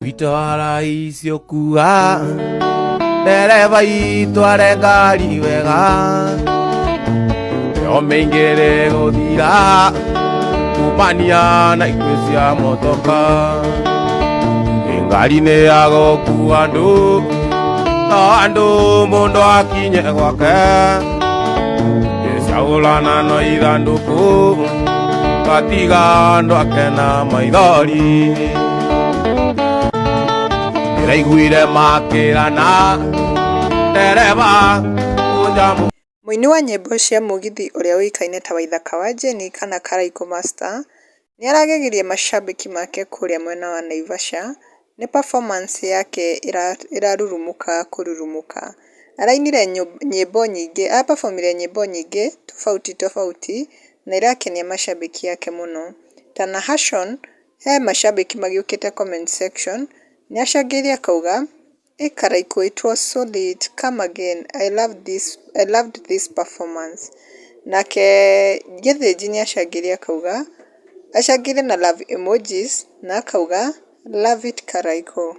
Itwara icio kuga ndereba itware ngari wega yo meingere guthira kumania na ikwe cia motoka ngari ni ya gukua andu mundu akinye gwake ciagurana no ithanduku gatiga andu akena maithori iraiguire makirana ndereba unjamu. Muini wa nyĩmbo cia mũgithi ũrĩa ũĩkaine ta Waithaka wa Jeni kana Karaiko Master nĩaragegirie macambĩki make kũrĩa mwena wa Naivasha nĩ performance yake irarurumuka kururumuka. Arainire performire nyĩmbo nyingĩ tofauti na irakenia macambĩki yake mũno. Tana Hashon he macambĩki magiũkĩte comment section nĩacangĩire akauga Karaiko, it was solid, come again, I loved this performance. Nake Gĩthĩnji nĩacangĩire akauga acangĩire na love emojis na akauga love it Karaiko.